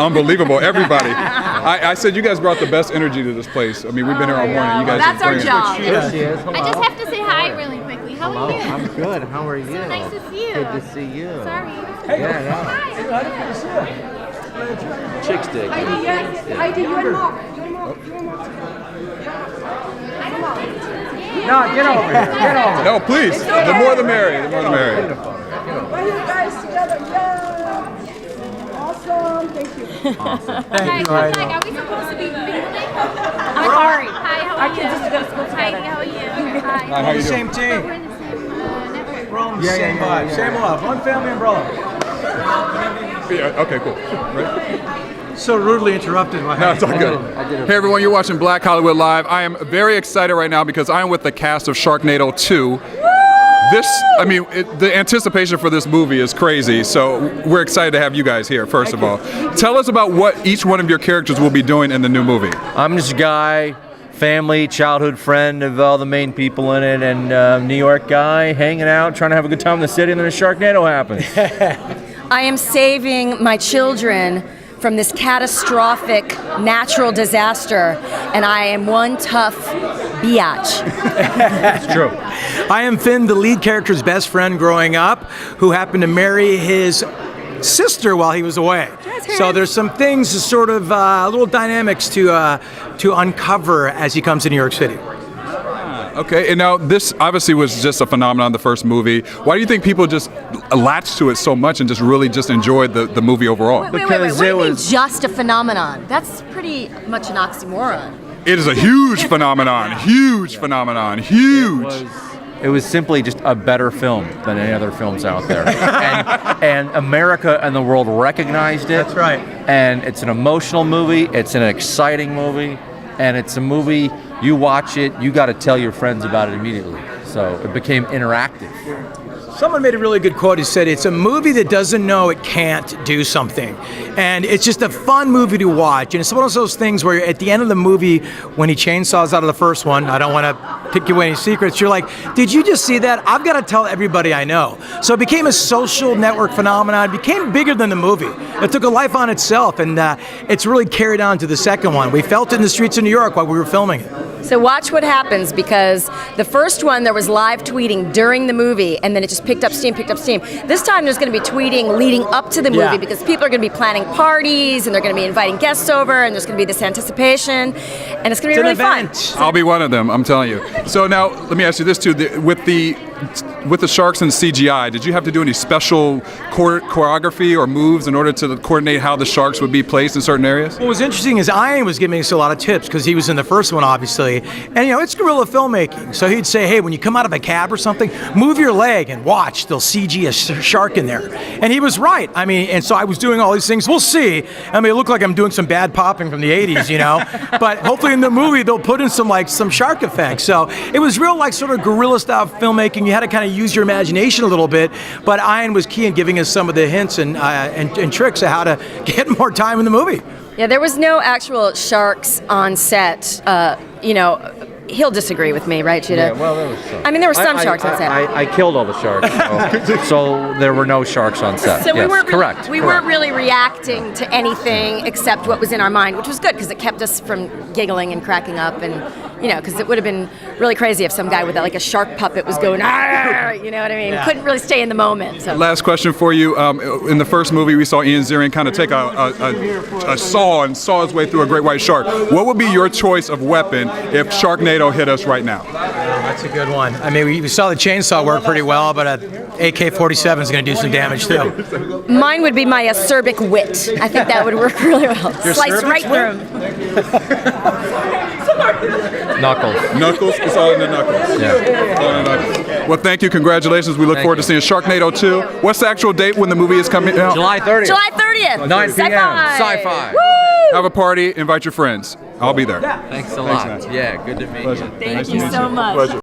unbelievable. Everybody. I said you guys brought the best energy to this place. I mean, we've been here all morning. You guys That's are our brilliant. job. Yes, she is. Hello. I just have to say hi really quickly. How are you? I'm good. How are you? So nice to see you. Good to see you. Sorry. Yeah, no. Chick stick. Heidi, you and Mark. No, get over here. Get over. No, please. The more the merrier. The more the merrier. Bring you guys together. Yeah. Awesome. Thank you. Awesome. Thank you. Like, are we supposed to be mingling? I'm Kari. Hi, how are you? Kids used to go to school together. Hi, how are you? Hi. Hi, how you doing? Same We're team. in the same network. We're all in the same vibe. Same love. One family umbrella. Yeah, okay, cool. Ready? So rudely interrupted. No, it's all good. Hey everyone, you're watching Black Hollywood Live. I am very excited right now because I am with the cast of Sharknado 2. The anticipation for this movie is crazy, so we're excited to have you guys here, first of all. Tell us about what each one of your characters will be doing in the new movie. I'm this guy, family, childhood friend of all the main people in it, and New York guy, hanging out, trying to have a good time in the city, and then a Sharknado happens. I am saving my children from this catastrophic natural disaster, and I am one tough biatch. It's true. I am Finn, the lead character's best friend growing up, who happened to marry his sister while he was away. So there's some things, sort of little dynamics to uncover as he comes to New York City. Okay, and now this obviously was just a phenomenon, the first movie. Why do you think people just latched to it so much and just really just enjoyed the movie overall? Wait. What do you mean just a phenomenon? That's pretty much an oxymoron. It is a huge phenomenon, huge phenomenon, huge. It was simply just a better film than any other films out there. and America and the world recognized it. That's right. And it's an emotional movie, it's an exciting movie, and it's a movie, you watch it, you got to tell your friends about it immediately. So it became interactive. Someone made a really good quote. He said, it's a movie that doesn't know it can't do something. And it's just a fun movie to watch. And it's one of those things where at the end of the movie, when he chainsaws out of the first one, I don't want to pick away any secrets, you're like, did you just see that? I've got to tell everybody I know. So it became a social network phenomenon. It became bigger than the movie. It took a life on itself, and it's really carried on to the second one. We felt it in the streets of New York while we were filming it. So watch what happens, because the first one there was live tweeting during the movie, and then it just picked up steam. This time there's going to be tweeting leading up to the movie, because people are going to be planning parties, and they're going to be inviting guests over, and there's going to be this anticipation, and it's going to be really fun. I'll be one of them, I'm telling you. So now, let me ask you this too, with the sharks and CGI, did you have to do any special choreography or moves in order to coordinate how the sharks would be placed in certain areas? What was interesting is Ian was giving us a lot of tips, because he was in the first one, obviously. And, it's guerrilla filmmaking. So he'd say, hey, when you come out of a cab or something, move your leg and watch. They'll CG a shark in there. And he was right. And so I was doing all these things. We'll see. It looked like I'm doing some bad popping from the 80s, But hopefully in the movie, they'll put in some shark effects. So it was real, sort of guerrilla-style filmmaking. You had to kind of use your imagination a little bit. But Ian was key in giving us some of the hints and tricks of how to get more time in the movie. Yeah, there was no actual sharks on set. He'll disagree with me, right, Judah? Yeah, well, there was some. There were some sharks on set. I killed all the sharks, so there were no sharks on set. So yes, we weren't really reacting to anything except what was in our mind, which was good because it kept us from giggling and cracking up, and because it would have been really crazy if some guy with a shark puppet was going, you know what I mean? Yeah. Couldn't really stay in the moment. So. Last question for you. In the first movie, we saw Ian Ziering kind of take a saw and saw his way through a great white shark. What would be your choice of weapon if Sharknado hit us right now? That's a good one. We saw the chainsaw work pretty well, but an AK-47 is going to do some damage too. Mine would be my acerbic wit. I think that would work really well. Slice right through him. Knuckles? It's all in the knuckles. Yeah. All in the knuckles. Well, thank you. Congratulations. We look forward to seeing Sharknado 2. What's the actual date when the movie is coming out? July 30th. July 30th. 9 p.m. Sci-fi. Sci-fi. Have a party. Invite your friends. I'll be there. Thanks a lot. Thanks, man. Yeah, good to meet you. Thank you so much. Pleasure.